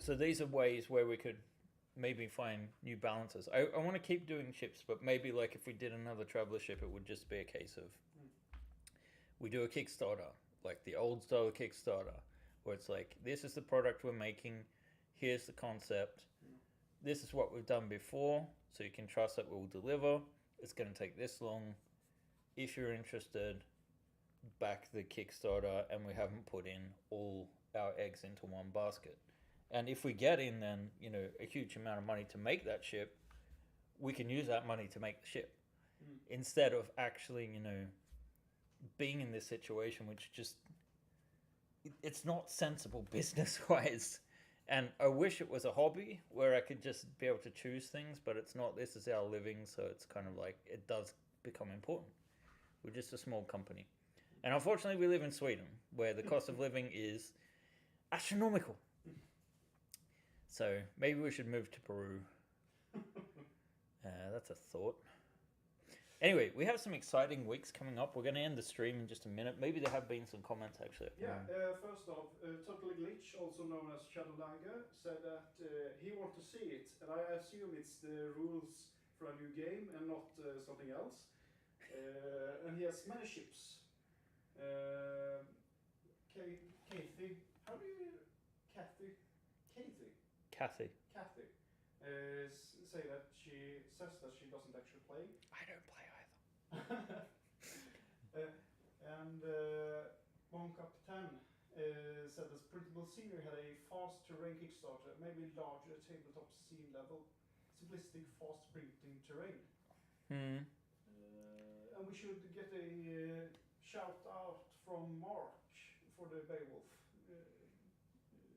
So these are ways where we could maybe find new balances. I want to keep doing ships, but maybe like if we did another Traveller ship, it would just be a case of we do a Kickstarter, like the old style Kickstarter, where it's like, this is the product we're making, here's the concept, this is what we've done before, so you can trust that we'll deliver. It's going to take this long. If you're interested, back the Kickstarter, and we haven't put in all our eggs into one basket. And if we get in then, a huge amount of money to make that ship, we can use that money to make the ship. Instead of actually, being in this situation, which just, it's not sensible business-wise. And I wish it was a hobby where I could just be able to choose things, but it's not. This is our living, so it's kind of like, it does become important. We're just a small company. And unfortunately, we live in Sweden, where the cost of living is astronomical. So maybe we should move to Peru. That's a thought. Anyway, we have some exciting weeks coming up. We're going to end the stream in just a minute. Maybe there have been some comments, actually. Yeah, first off, Totally Glitch, also known as Shadowlager, said that he wants to see it, and I assume it's the rules for a new game and not something else. And he has many ships. Kathy, how do you... Kathy? Kathy. Kathy. Say that she says that she doesn't actually play. I don't play either. And Monk Up 10 said that Printable Scenery had a fast terrain Kickstarter, maybe larger tabletop scene level, simplistic fast printing terrain. And we should get a shout out from Mark for the Beowulf.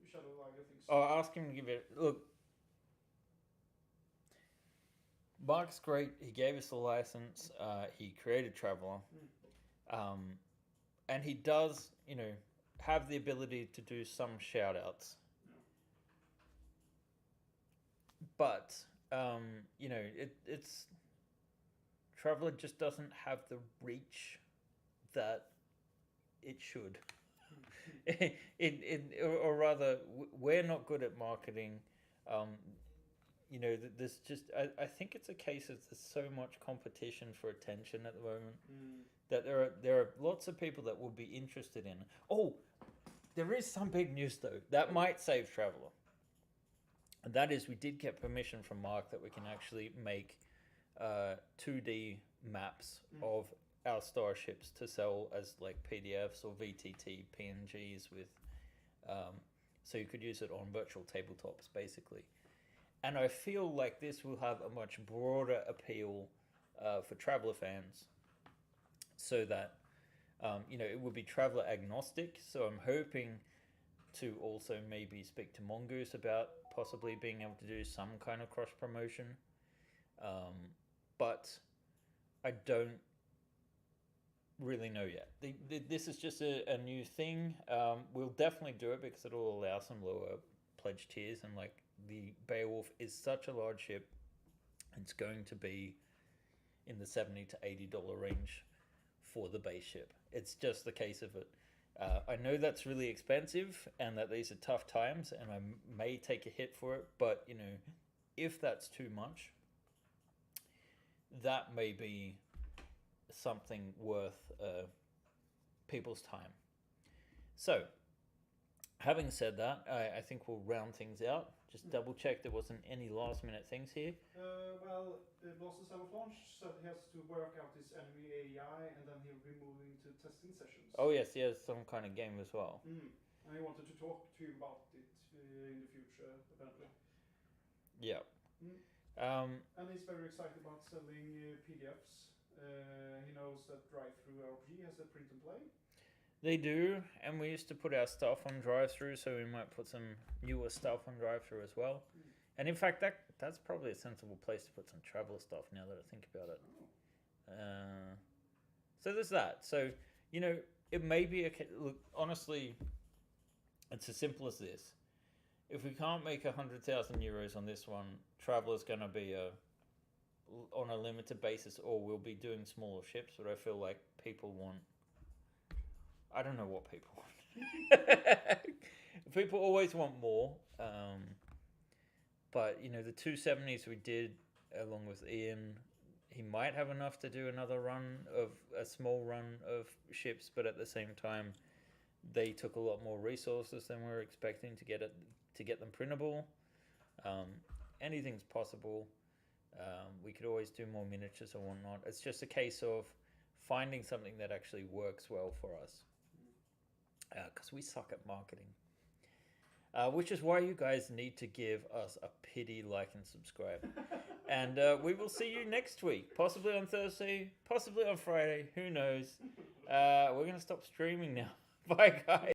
Shadowlager thinks. Oh, ask him to give it. Look, Mark's great. He gave us the license. He created Traveller. And he does, have the ability to do some shout outs. But, it's Traveller just doesn't have the reach that it should. Or rather, we're not good at marketing. There's just I think it's a case of there's so much competition for attention at the moment that there are lots of people that will be interested in. Oh, there is some big news though that might save Traveller, and that is we did get permission from Mark that we can actually make 2D maps of our starships to sell as like PDFs or VTT PNGs with so you could use it on virtual tabletops basically. And I feel like this will have a much broader appeal for Traveller fans, so that it will be Traveller agnostic. So I'm hoping to also maybe speak to Mongoose about possibly being able to do some kind of cross promotion. But I don't really know yet. This is just a new thing. We'll definitely do it because it'll allow some lower pledge tiers, and like the Beowulf is such a large ship, it's going to be in the $70 to $80 range for the base ship. It's just the case of it. I know that's really expensive and that these are tough times, and I may take a hit for it, but if that's too much, that may be something worth people's time. So, having said that, I think we'll round things out. Just double check there wasn't any last minute things here. Blossom Launch said he has to work out his enemy AI, and then he'll be moving to testing sessions. Oh yes, he has some kind of game as well. And he wanted to talk to you about it in the future, apparently. Yeah. And he's very excited about selling PDFs. He knows that Drive-Thru RPG has a print and play. They do, and we used to put our stuff on Drive-Thru, so we might put some newer stuff on Drive-Thru as well. And in fact, that's probably a sensible place to put some Traveller stuff now that I think about it. So there's that. So, it may be look, honestly, it's as simple as this. If we can't make 100,000 euros on this one, Traveller's going to be on a limited basis, or we'll be doing smaller ships, but I feel like people want... I don't know what people want. People always want more. But, the 270s we did, along with Ian, he might have enough to do another a small run of ships, but at the same time, they took a lot more resources than we were expecting to get them printable. Anything's possible. We could always do more miniatures or whatnot. It's just a case of finding something that actually works well for us. Because we suck at marketing. Which is why you guys need to give us a pity, like, and subscribe. And we will see you next week. Possibly on Thursday, possibly on Friday. Who knows? We're going to stop streaming now. Bye, guys.